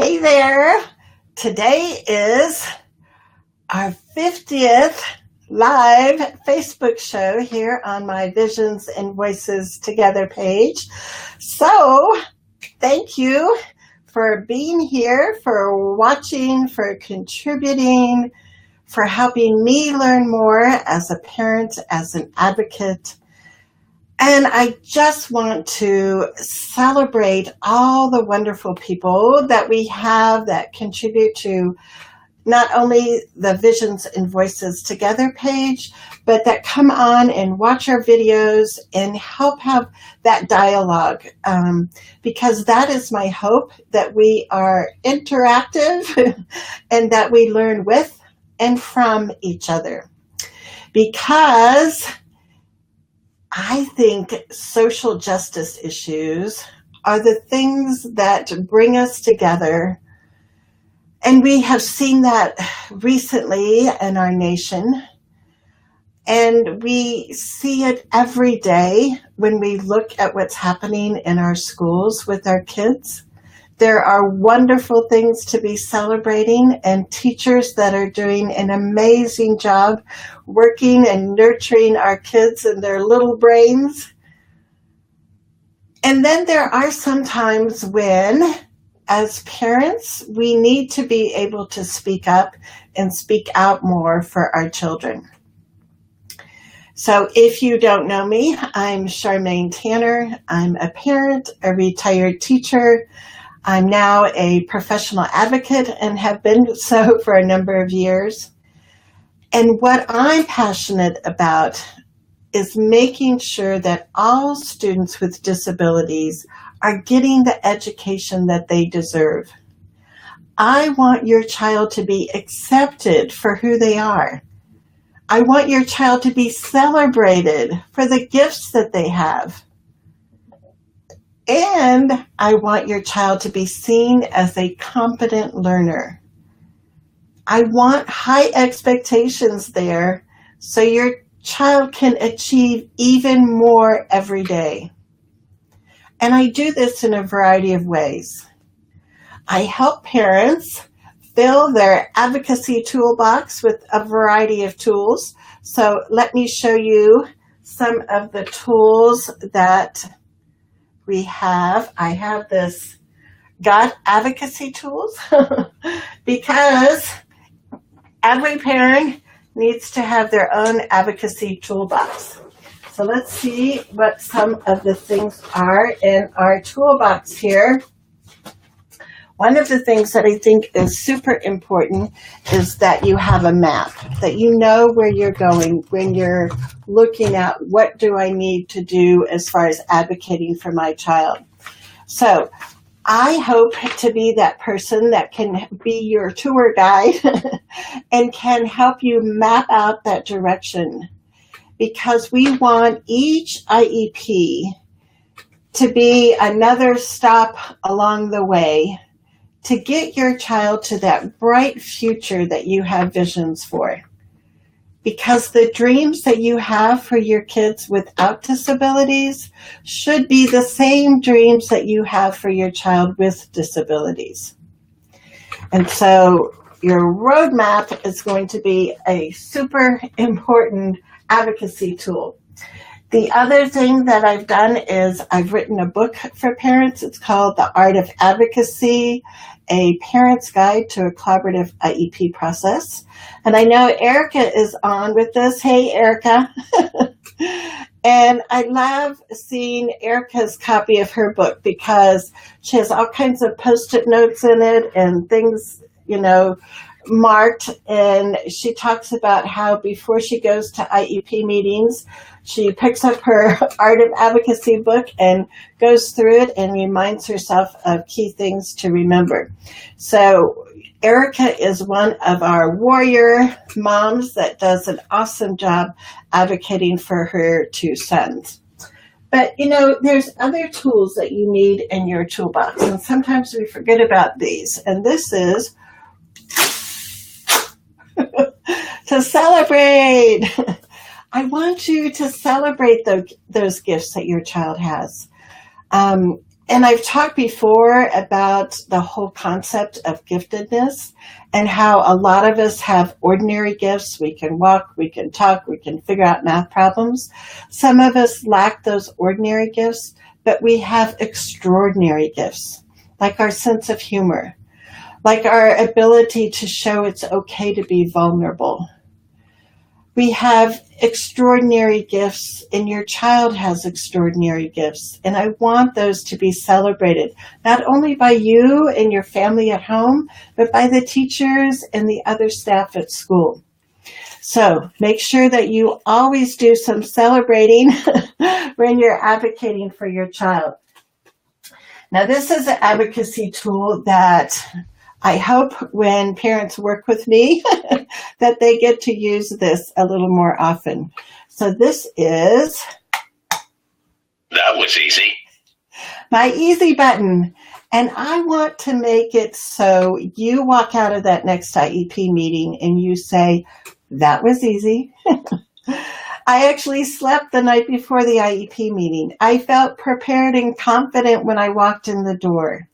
Hey there. Today is our 50th live Facebook show here on my Visions and Voices Together page. So thank you for being here, for watching, for contributing, for helping me learn more as a parent, as an advocate. And I just want to celebrate all the wonderful people that we have that contribute to not only the Visions and Voices Together page, but that come on and watch our videos and help have that dialogue. Because that is my hope, that we are interactive and that we learn with and from each other. Because I think social justice issues are the things that bring us together. And we have seen that recently in our nation. And we see it every day when we look at what's happening in our schools with our kids. There are wonderful things to be celebrating and teachers that are doing an amazing job working and nurturing our kids and their little brains. And then there are some times when, as parents, we need to be able to speak up and speak out more for our children. So if you don't know me, I'm Charmaine Tanner. I'm a parent, a retired teacher. I'm now a professional advocate and have been so for a number of years. And what I'm passionate about is making sure that all students with disabilities are getting the education that they deserve. I want your child to be accepted for who they are. I want your child to be celebrated for the gifts that they have. And I want your child to be seen as a competent learner. I want high expectations there so your child can achieve even more every day. And I do this in a variety of ways. I help parents fill their advocacy toolbox with a variety of tools. So let me show you some of the tools that we have. I have this Got Advocacy Tools because every parent needs to have their own advocacy toolbox. So let's see what some of the things are in our toolbox here. One of the things that I think is super important is that you have a map, that you know where you're going when you're looking at what do I need to do as far as advocating for my child. So I hope to be that person that can be your tour guide and can help you map out that direction, because we want each IEP to be another stop along the way to get your child to that bright future that you have visions for. Because the dreams that you have for your kids without disabilities should be the same dreams that you have for your child with disabilities. And so your roadmap is going to be a super important advocacy tool. The other thing that I've done is I've written a book for parents. It's called The Art of Advocacy, a Parent's Guide to a Collaborative IEP Process. And I know Erica is on with us. Hey, Erica. And I love seeing Erica's copy of her book because she has all kinds of Post-it notes in it and things, marked. And she talks about how before she goes to IEP meetings, she picks up her Art of Advocacy book and goes through it and reminds herself of key things to remember. So Erica is one of our warrior moms that does an awesome job advocating for her two sons. But, there's other tools that you need in your toolbox, and sometimes we forget about these. And this is to celebrate. I want you to celebrate those gifts that your child has. And I've talked before about the whole concept of giftedness and how a lot of us have ordinary gifts. We can walk, we can talk, we can figure out math problems. Some of us lack those ordinary gifts, but we have extraordinary gifts, like our sense of humor, like our ability to show it's okay to be vulnerable. We have extraordinary gifts, and your child has extraordinary gifts. And I want those to be celebrated, not only by you and your family at home, but by the teachers and the other staff at school. So make sure that you always do some celebrating when you're advocating for your child. Now, this is an advocacy tool that I hope when parents work with me that they get to use this a little more often. So this is... That was easy. My easy button. And I want to make it so you walk out of that next IEP meeting and you say, that was easy. I actually slept the night before the IEP meeting. I felt prepared and confident when I walked in the door.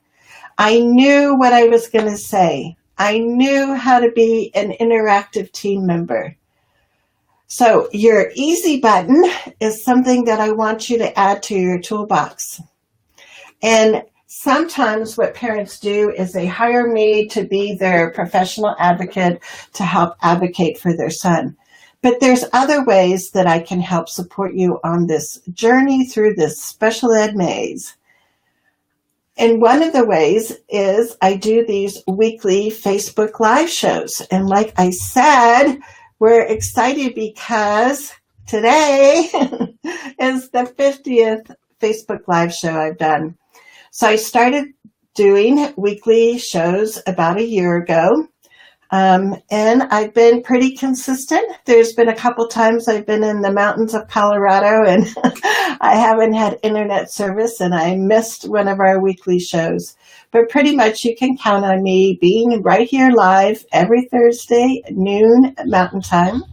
I knew what I was going to say. I knew how to be an interactive team member. So your easy button is something that I want you to add to your toolbox. And sometimes what parents do is they hire me to be their professional advocate to help advocate for their son. But there's other ways that I can help support you on this journey through this special ed maze. And one of the ways is I do these weekly Facebook Live shows. And like I said, we're excited because today is the 50th Facebook Live show I've done. So I started doing weekly shows about a year ago. And I've been pretty consistent. There's been a couple times I've been in the mountains of Colorado and I haven't had internet service and I missed one of our weekly shows. But pretty much you can count on me being right here live every Thursday at noon Mountain Time.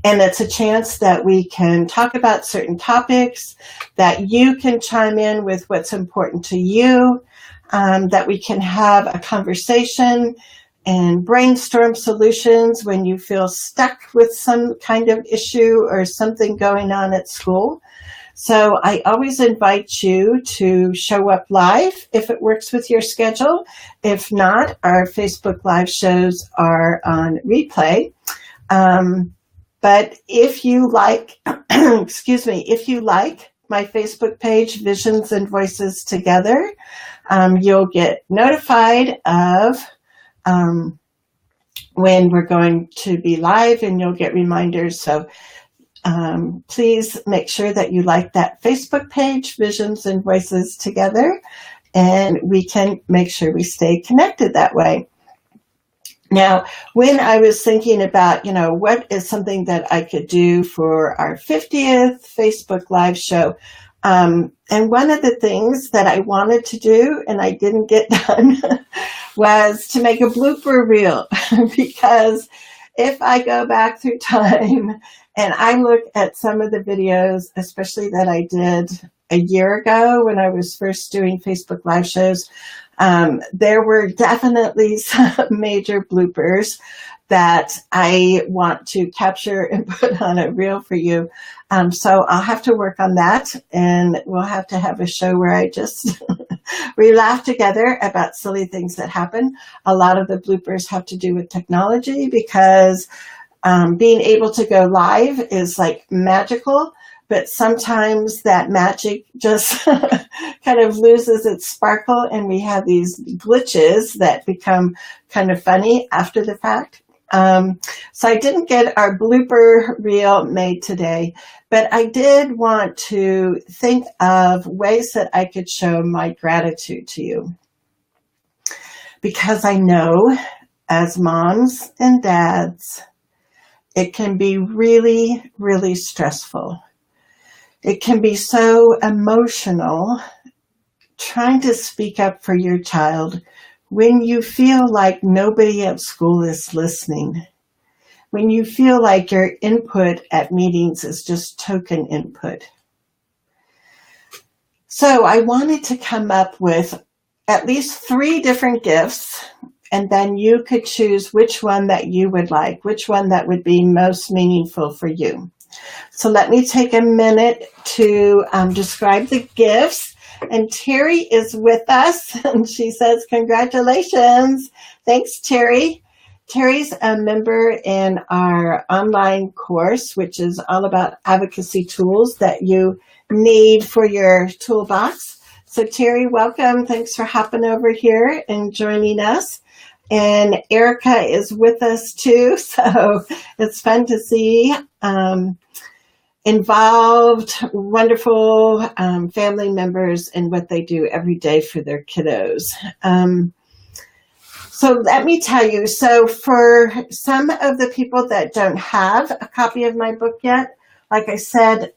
And it's a chance that we can talk about certain topics, that you can chime in with what's important to you, that we can have a conversation and brainstorm solutions when you feel stuck with some kind of issue or something going on at school. So I always invite you to show up live if it works with your schedule. If not, our Facebook Live shows are on replay. But if you like, if you like my Facebook page, Visions and Voices Together, you'll get notified of when we're going to be live and you'll get reminders. So please make sure that you like that Facebook page, Visions and Voices Together, and we can make sure we stay connected that way. Now, when I was thinking about, what is something that I could do for our 50th Facebook Live show, and one of the things that I wanted to do and I didn't get done was to make a blooper reel, because if I go back through time and I look at some of the videos, especially that I did a year ago when I was first doing Facebook Live shows, there were definitely some major bloopers that I want to capture and put on a reel for you. So I'll have to work on that, and we'll have to have a show where I just we laugh together about silly things that happen. A lot of the bloopers have to do with technology, because being able to go live is like magical, but sometimes that magic just kind of loses its sparkle and we have these glitches that become kind of funny after the fact. So I didn't get our blooper reel made today, but I did want to think of ways that I could show my gratitude to you. Because I know as moms and dads, it can be really, really stressful. It can be so emotional trying to speak up for your child when you feel like nobody at school is listening, when you feel like your input at meetings is just token input. So I wanted to come up with at least 3 different gifts, and then you could choose which one that you would like, which one that would be most meaningful for you. So let me take a minute to describe the gifts. And Terry is with us, and she says, congratulations. Thanks, Terry. Terry's a member in our online course, which is all about advocacy tools that you need for your toolbox. So Terry, welcome. Thanks for hopping over here and joining us. And Erica is with us too, so it's fun to see involved, wonderful family members in what they do every day for their kiddos. So let me tell you, so for some of the people that don't have a copy of my book yet, like I said,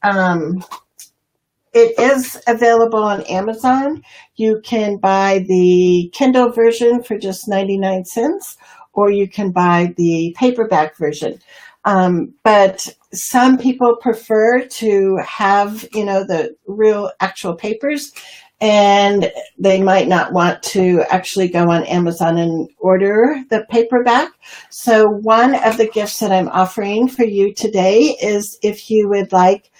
it is available on Amazon. You can buy the Kindle version for just 99 cents, or you can buy the paperback version. But some people prefer to have, the real actual papers, and they might not want to actually go on Amazon and order the paperback. So one of the gifts that I'm offering for you today is if you would like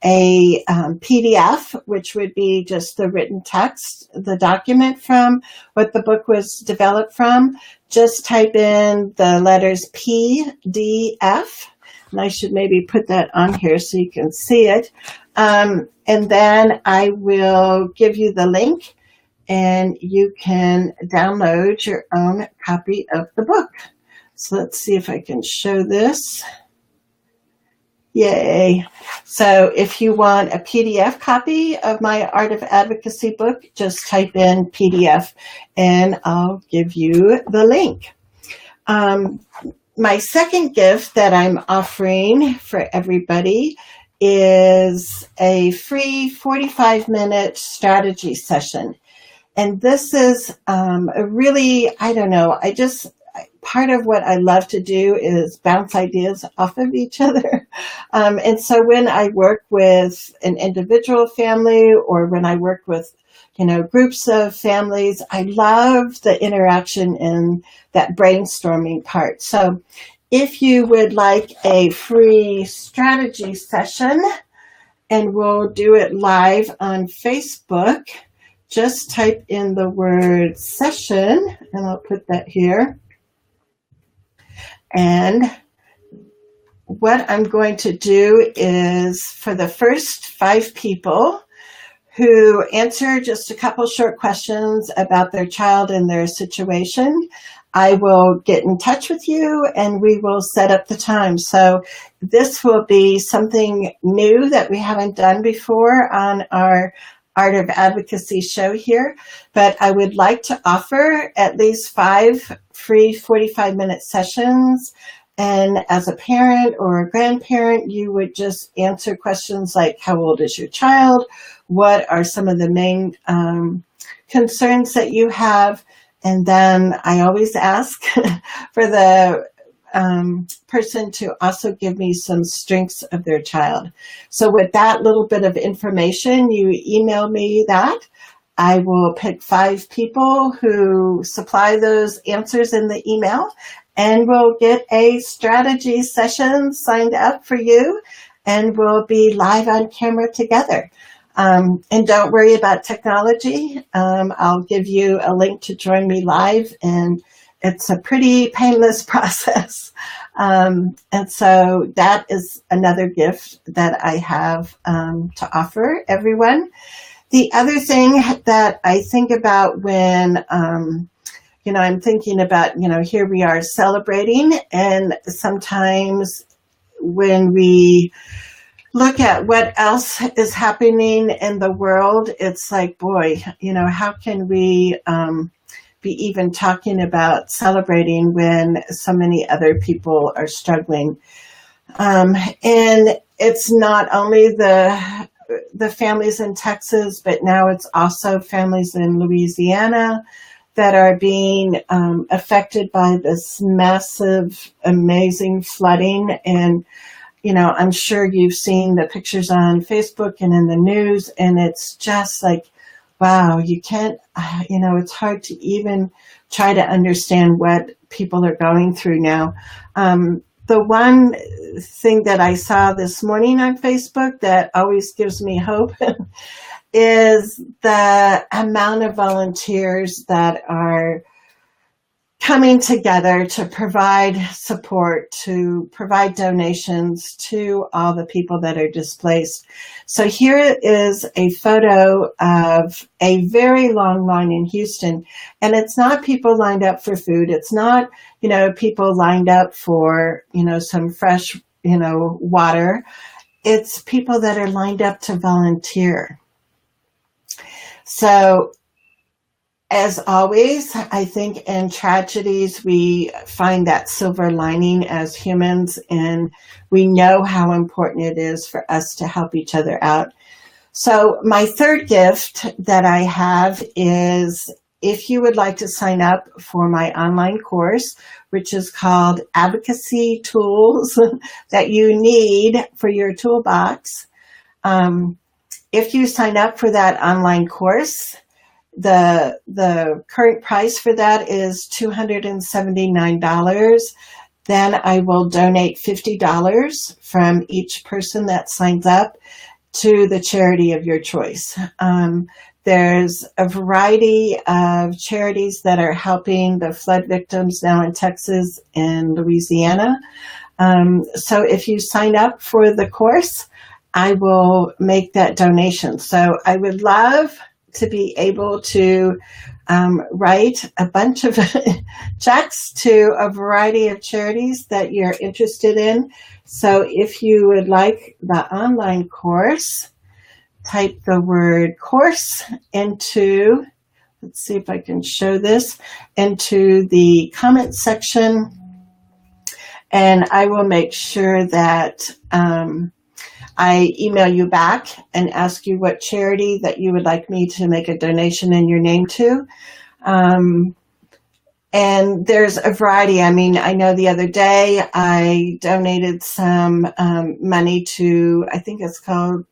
a PDF, which would be just the written text, the document from what the book was developed from, just type in the letters PDF, and I should maybe put that on here so you can see it. And then I will give you the link, and you can download your own copy of the book. So let's see if I can show this. Yay. So if you want a PDF copy of my Art of Advocacy book, just type in PDF and I'll give you the link. My second gift that I'm offering for everybody is a free 45-minute strategy session. And this is a really, part of what I love to do is bounce ideas off of each other. And so when I work with an individual family, or when I work with, groups of families, I love the interaction in that brainstorming part. So if you would like a free strategy session, and we'll do it live on Facebook, just type in the word session, and I'll put that here. And what I'm going to do is, for the first 5 people who answer just a couple short questions about their child and their situation, I will get in touch with you and we will set up the time. So this will be something new that we haven't done before on our Art of Advocacy show here, but I would like to offer at least 5 free 45-minute sessions. And as a parent or a grandparent, you would just answer questions like, how old is your child? What are some of the main concerns that you have? And then I always ask for the person to also give me some strengths of their child. So with that little bit of information, you email me that. I will pick 5 people who supply those answers in the email, and we'll get a strategy session signed up for you, and we'll be live on camera together. And don't worry about technology. I'll give you a link to join me live, and it's a pretty painless process. And so that is another gift that I have to offer everyone. The other thing that I think about when, I'm thinking about, here we are celebrating, and sometimes when we look at what else is happening in the world, it's like, boy, how can we be even talking about celebrating when so many other people are struggling? And it's not only the families in Texas, but now it's also families in Louisiana that are being affected by this massive, amazing flooding. And I'm sure you've seen the pictures on Facebook and in the news, and it's just like, wow, you can't, it's hard to even try to understand what people are going through now. The one thing that I saw this morning on Facebook that always gives me hope is the amount of volunteers that are coming together to provide support, to provide donations to all the people that are displaced. So here is a photo of a very long line in Houston, and it's not people lined up for food. It's not, people lined up for, some fresh, water. It's people that are lined up to volunteer. So, as always, I think in tragedies, we find that silver lining as humans, and we know how important it is for us to help each other out. So my third gift that I have is if you would like to sign up for my online course, which is called Advocacy Tools that you need for your toolbox. If you sign up for that online course, the current price for that is $279. Then I will donate $50 from each person that signs up to the charity of your choice. There's a variety of charities that are helping the flood victims now in Texas and Louisiana. So if you sign up for the course, I will make that donation. So I would love to be able to write a bunch of checks to a variety of charities that you're interested in. So if you would like the online course, type the word course into, let's see if I can show this, into the comment section. And I will make sure that I email you back and ask you what charity that you would like me to make a donation in your name to. And there's a variety. I mean, I know the other day I donated some money to, I think it's called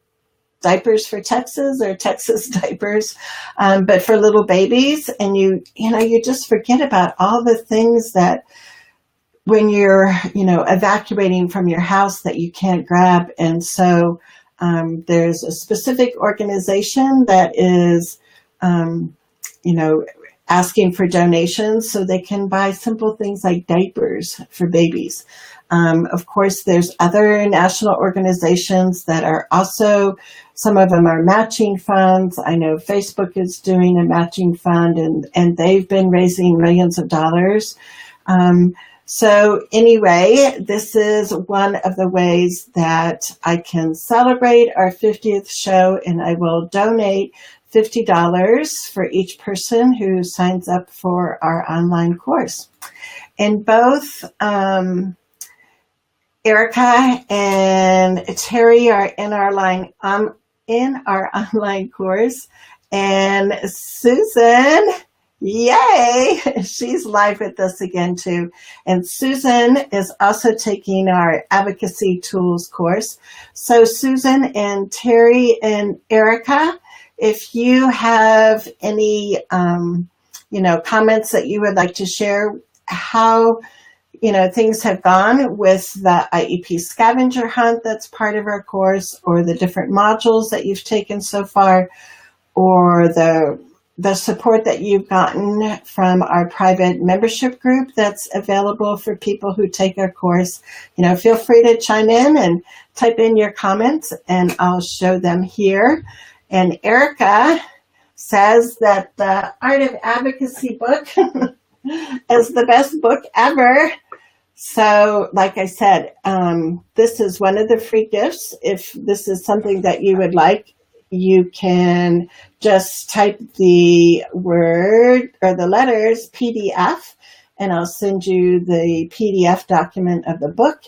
Diapers for Texas or Texas Diapers, but for little babies. And you just forget about all the things that when you're, evacuating from your house that you can't grab. And so there's a specific organization that is, asking for donations so they can buy simple things like diapers for babies. Of course, there's other national organizations that are also, some of them are matching funds. I know Facebook is doing a matching fund, and they've been raising millions of dollars. So anyway, this is one of the ways that I can celebrate our 50th show, and I will donate $50 for each person who signs up for our online course. And both Erica and Terry are in our online course, and Susan, yay, she's live with us again too. And Susan is also taking our Advocacy Tools course. So Susan and Terry and Erica, if you have any, comments that you would like to share, how, things have gone with the IEP scavenger hunt that's part of our course, or the different modules that you've taken so far, or the support that you've gotten from our private membership group that's available for people who take our course, feel free to chime in and type in your comments, and I'll show them here. And Erica says that the Art of Advocacy book is the best book ever. So, like I said, this is one of the free gifts. If this is something that you would like, you can just type the word or the letters PDF, and I'll send you the PDF document of the book.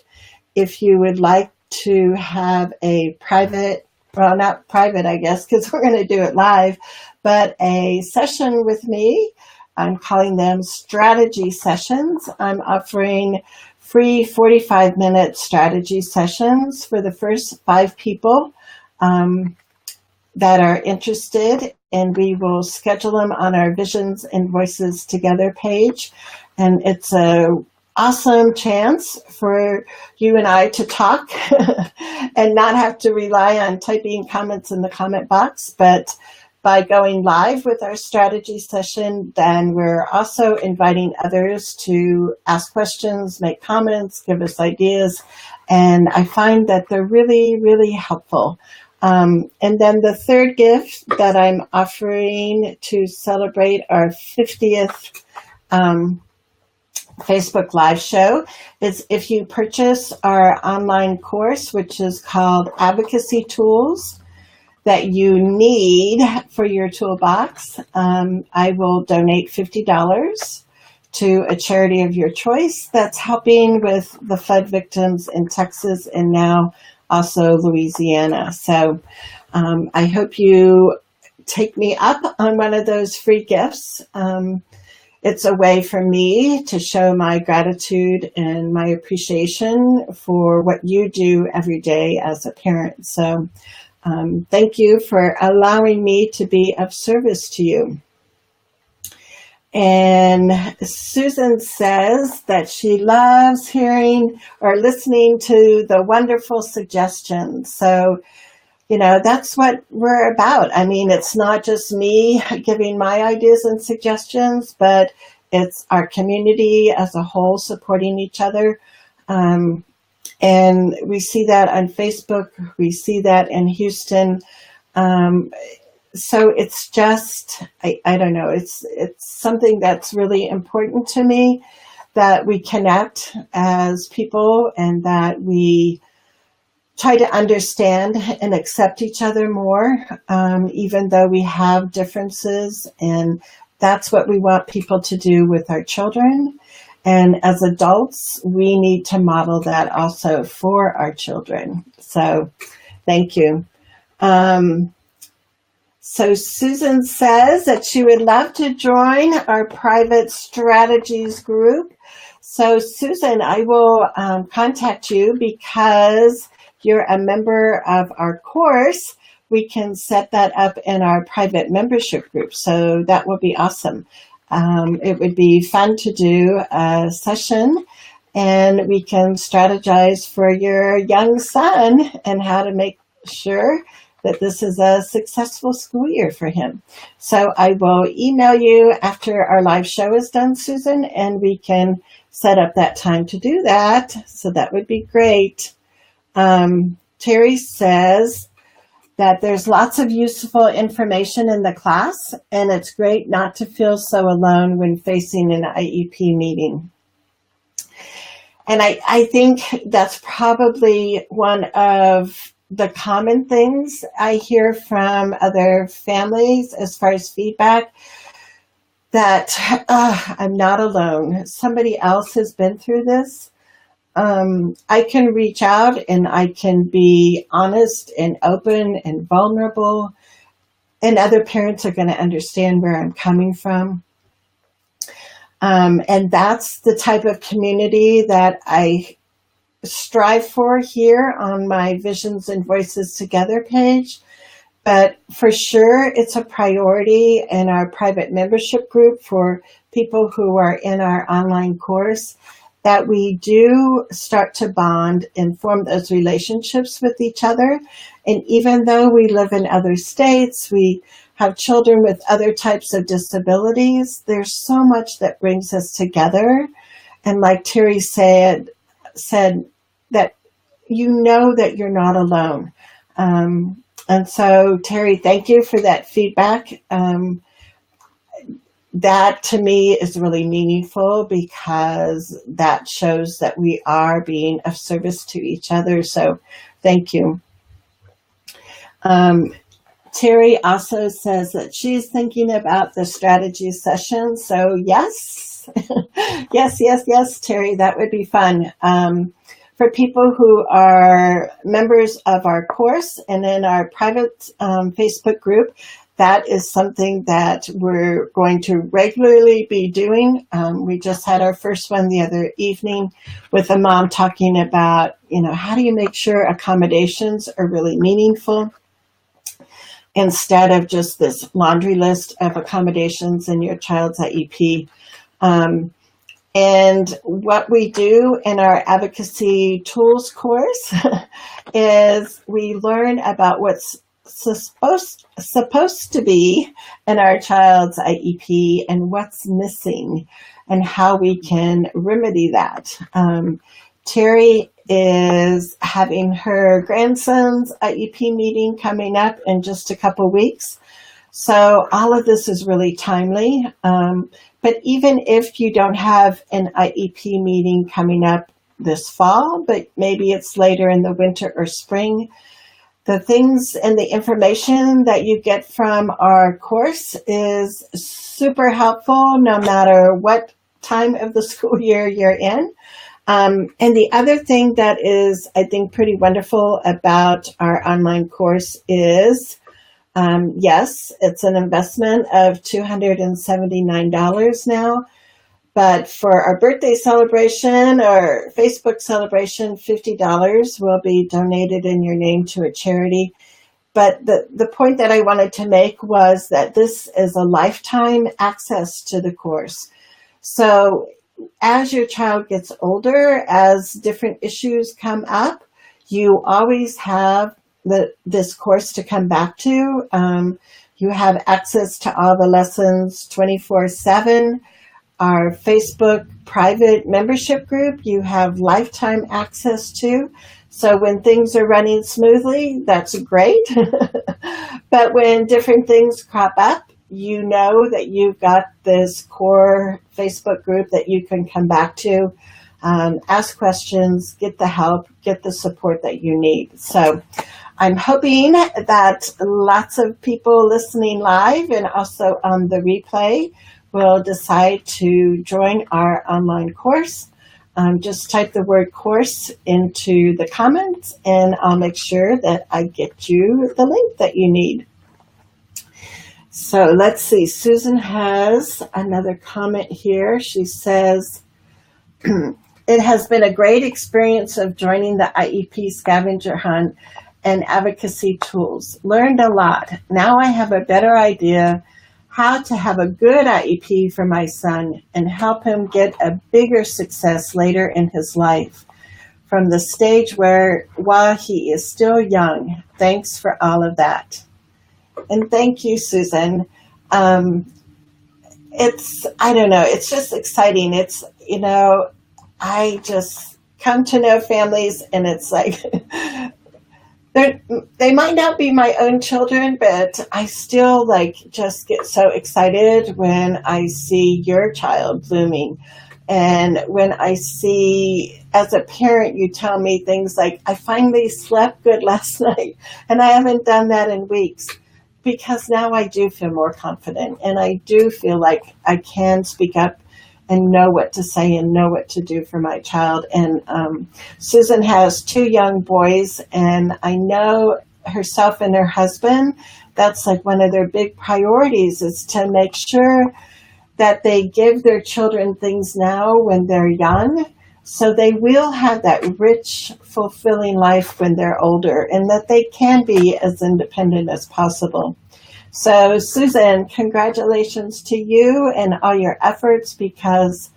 If you would like to have a private, well, not private, I guess, because we're going to do it live, but a session with me, I'm calling them strategy sessions. I'm offering free 45-minute strategy sessions for the first 5 people that are interested, and we will schedule them on our Visions and Voices Together page. And it's a awesome chance for you and I to talk and not have to rely on typing comments in the comment box. But by going live with our strategy session, then we're also inviting others to ask questions, make comments, give us ideas. And I find that they're really, really helpful. And then the third gift that I'm offering to celebrate our 50th Facebook Live show is if you purchase our online course, which is called Advocacy Tools that you need for your toolbox, I will donate $50 to a charity of your choice that's helping with the flood victims in Texas and now also Louisiana. So I hope you take me up on one of those free gifts. It's a way for me to show my gratitude and my appreciation for what you do every day as a parent. So thank you for allowing me to be of service to you. And Susan says that she loves hearing or listening to the wonderful suggestions. So, you know, that's what we're about. I mean, it's not just me giving my ideas and suggestions, but it's our community as a whole supporting each other. And we see that on Facebook. We see that in Houston. So it's just, I don't know, it's something that's really important to me, that we connect as people and that we try to understand and accept each other more, even though we have differences. And that's what we want people to do with our children. And as adults, we need to model that also for our children. So thank you. So Susan says that she would love to join our private strategies group. So Susan, I will contact you because you're a member of our course. We can set that up in our private membership group. So that would be awesome. It would be fun to do a session and we can strategize for your young son and how to make sure that this is a successful school year for him. So I will email you after our live show is done, Susan, and we can set up that time to do that. So that would be great. Terry says that there's lots of useful information in the class, and it's great not to feel so alone when facing an IEP meeting. And I think that's probably one of the common things I hear from other families as far as feedback, that I'm not alone. Somebody else has been through this. I can reach out and I can be honest and open and vulnerable, and other parents are going to understand where I'm coming from. And that's the type of community that I strive for here on my Visions and Voices Together page. But for sure, it's a priority in our private membership group for people who are in our online course, that we do start to bond and form those relationships with each other. And even though we live in other states, we have children with other types of disabilities, there's so much that brings us together. And like Terry said that you know that you're not alone. And so, Terry, thank you for that feedback. That to me is really meaningful because that shows that we are being of service to each other. So thank you. Terry also says that she's thinking about the strategy session. So yes, yes, Terry, that would be fun. For people who are members of our course and in our private Facebook group, that is something that we're going to regularly be doing. We just had our first one the other evening with a mom talking about, how do you make sure accommodations are really meaningful instead of just this laundry list of accommodations in your child's IEP. And what we do in our advocacy tools course is we learn about what's supposed to be in our child's IEP and what's missing and how we can remedy that. Terry is having her grandson's IEP meeting coming up in just a couple weeks. So all of this is really timely. But even if you don't have an IEP meeting coming up this fall, but maybe it's later in the winter or spring, the things and the information that you get from our course is super helpful no matter what time of the school year you're in. And the other thing that is, I think, pretty wonderful about our online course is, yes, it's an investment of $279 now, but for our birthday celebration or Facebook celebration, $50 will be donated in your name to a charity. But the point that I wanted to make was that this is a lifetime access to the course. So as your child gets older, as different issues come up, you always have this course to come back to. You have access to all the lessons 24/7. Our Facebook private membership group, you have lifetime access to. So when things are running smoothly, that's great. But when different things crop up, you know that you've got this core Facebook group that you can come back to, ask questions, get the help, get the support that you need. So I'm hoping that lots of people listening live and also on the replay will decide to join our online course. Just type the word course into the comments and I'll make sure that I get you the link that you need. So let's see, Susan has another comment here. She says, it has been a great experience of joining the IEP scavenger hunt and advocacy tools. Learned a lot. Now I have a better idea how to have a good IEP for my son and help him get a bigger success later in his life from the stage while he is still young. Thanks for all of that. And thank you, Susan. It's just exciting. It's, I just come to know families and it's like, they might not be my own children, but I still just get so excited when I see your child blooming. And when I see, as a parent, you tell me things like, I finally slept good last night and I haven't done that in weeks, because now I do feel more confident and I do feel like I can speak up and know what to say and know what to do for my child. And Susan has 2 young boys, and I know herself and her husband, that's one of their big priorities is to make sure that they give their children things now when they're young, so they will have that rich, fulfilling life when they're older, and that they can be as independent as possible. So Susan, congratulations to you and all your efforts, because,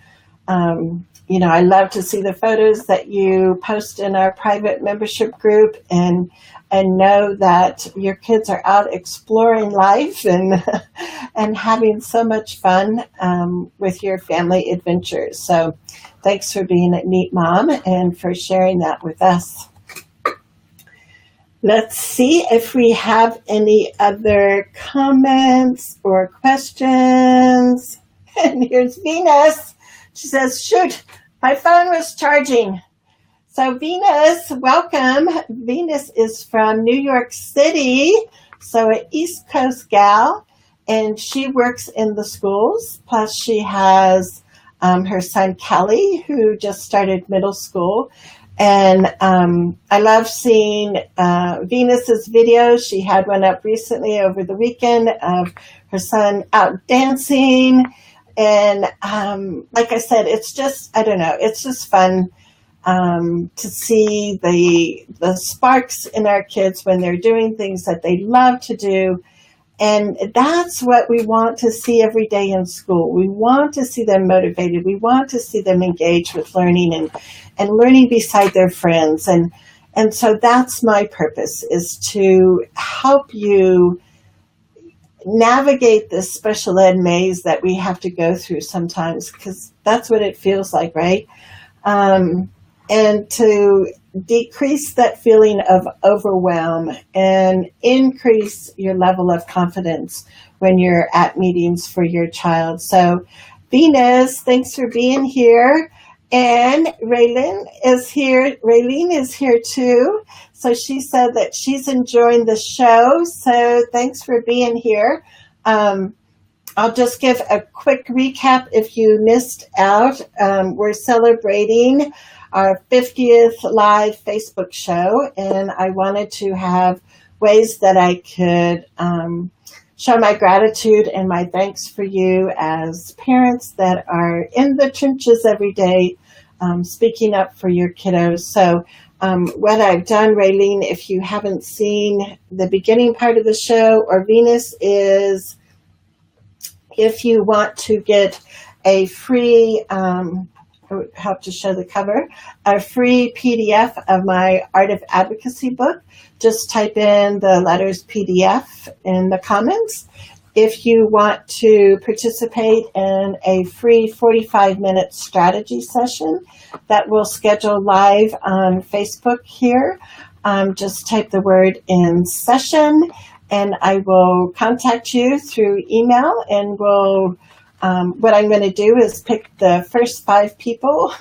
I love to see the photos that you post in our private membership group and know that your kids are out exploring life and having so much fun with your family adventures. So thanks for being a neat mom and for sharing that with us. Let's see if we have any other comments or questions. And here's Venus. She says, shoot, my phone was charging. So Venus, welcome. Venus is from New York City, so an East Coast gal, and she works in the schools. Plus she has her son Kelly, who just started middle school. And I love seeing Venus's videos. She had one up recently over the weekend of her son out dancing. And like I said, it's just, I don't know, it's just fun to see the sparks in our kids when they're doing things that they love to do. And that's what we want to see every day in school. We want to see them motivated. We want to see them engaged with learning and learning beside their friends. And so that's my purpose, is to help you navigate this special ed maze that we have to go through sometimes, because that's what it feels like, right? And to decrease that feeling of overwhelm and increase your level of confidence when you're at meetings for your child. So Venus, thanks for being here. And Raylene is here too. So she said that she's enjoying the show. So thanks for being here. I'll just give a quick recap if you missed out. We're celebrating our 50th live Facebook show, and I wanted to have ways that I could show my gratitude and my thanks for you as parents that are in the trenches every day, speaking up for your kiddos. So what I've done, Raylene, if you haven't seen the beginning part of the show, or Venus, is if you want to get a free, help to show the cover, a free PDF of my Art of Advocacy book, just type in the letters PDF in the comments. If you want to participate in a free 45-minute strategy session that we'll schedule live on Facebook here, just type the word in session, and I will contact you through email, and we'll what I'm going to do is pick the first 5 people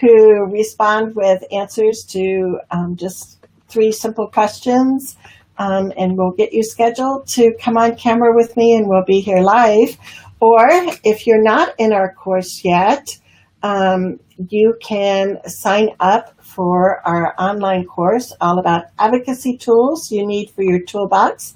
who respond with answers to just 3 simple questions, and we'll get you scheduled to come on camera with me, and we'll be here live. Or if you're not in our course yet, you can sign up for our online course all about advocacy tools you need for your toolbox.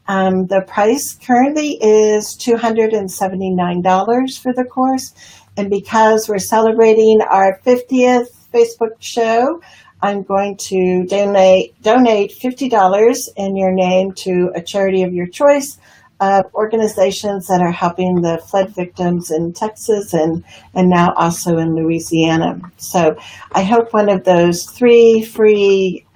The price currently is $279 for the course, and because we're celebrating our 50th Facebook show, I'm going to donate $50 in your name to a charity of your choice, organizations that are helping the flood victims in Texas and now also in Louisiana. So I hope one of those 3 free,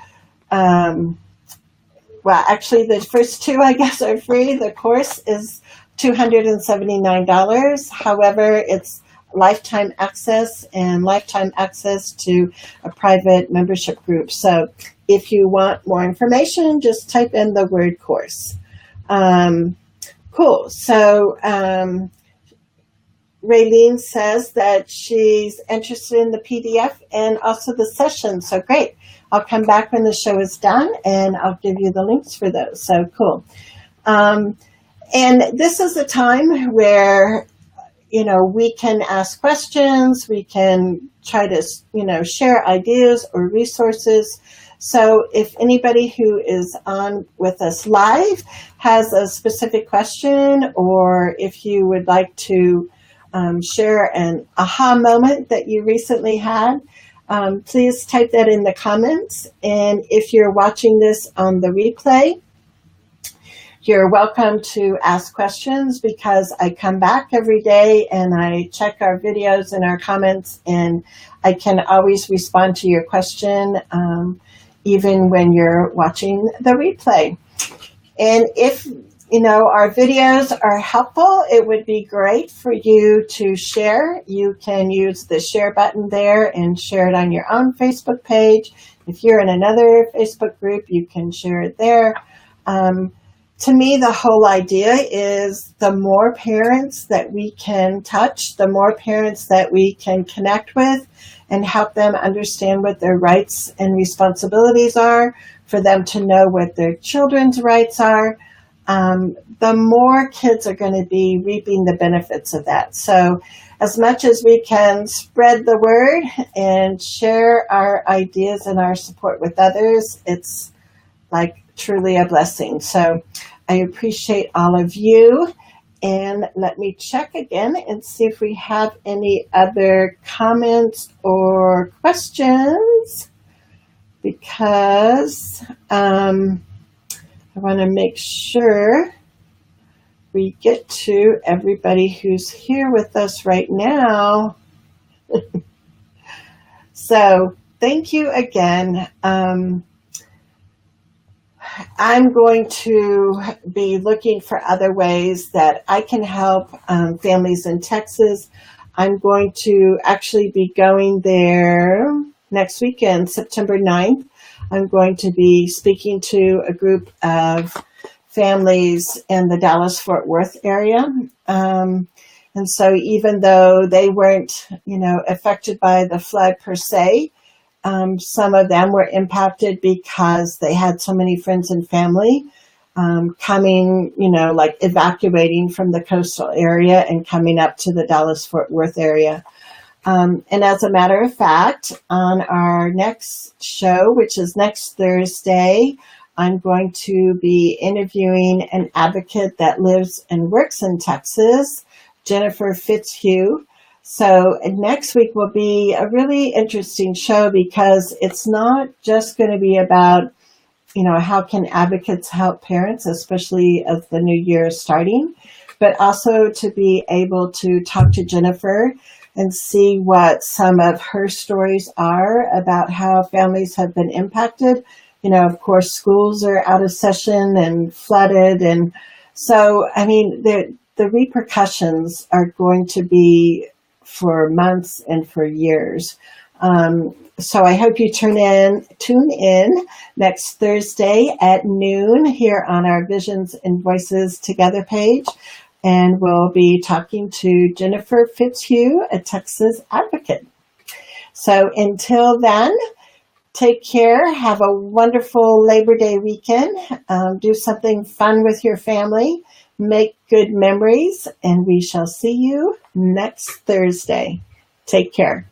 well, actually, the first 2, I guess, are free. The course is $279. However, it's lifetime access and lifetime access to a private membership group. So if you want more information, just type in the word course. Cool. So Raylene says that she's interested in the PDF and also the session. So great. I'll come back when the show is done, and I'll give you the links for those. So cool. And this is a time where, we can ask questions. We can try to, share ideas or resources. So if anybody who is on with us live has a specific question, or if you would like to share an aha moment that you recently had, please type that in the comments. And if you're watching this on the replay, you're welcome to ask questions, because I come back every day and I check our videos and our comments, and I can always respond to your question, even when you're watching the replay. And if our videos are helpful, it would be great for you to share. You can use the share button there and share it on your own Facebook page. If you're in another Facebook group, you can share it there. To me, the whole idea is the more parents that we can touch, the more parents that we can connect with and help them understand what their rights and responsibilities are, for them to know what their children's rights are. the more kids are going to be reaping the benefits of that. So as much as we can spread the word and share our ideas and our support with others, it's like truly a blessing. So I appreciate all of you. And let me check again and see if we have any other comments or questions, because I want to make sure we get to everybody who's here with us right now. So thank you again. I'm going to be looking for other ways that I can help families in Texas. I'm going to actually be going there next weekend, September 9th. I'm going to be speaking to a group of families in the Dallas-Fort Worth area. And so even though they weren't, affected by the flood per se, some of them were impacted because they had so many friends and family coming, like evacuating from the coastal area and coming up to the Dallas-Fort Worth area. And as a matter of fact, on our next show, which is next Thursday, I'm going to be interviewing an advocate that lives and works in Texas, Jennifer Fitzhugh. So next week will be a really interesting show, because it's not just going to be about, how can advocates help parents, especially as the new year is starting, but also to be able to talk to Jennifer and see what some of her stories are about how families have been impacted. Of course, schools are out of session and flooded. And so, the repercussions are going to be for months and for years. So I hope you tune in next Thursday at noon here on our Visions and Voices Together page. And we'll be talking to Jennifer Fitzhugh, a Texas advocate. So until then, take care. Have a wonderful Labor Day weekend. Do something fun with your family. Make good memories. And we shall see you next Thursday. Take care.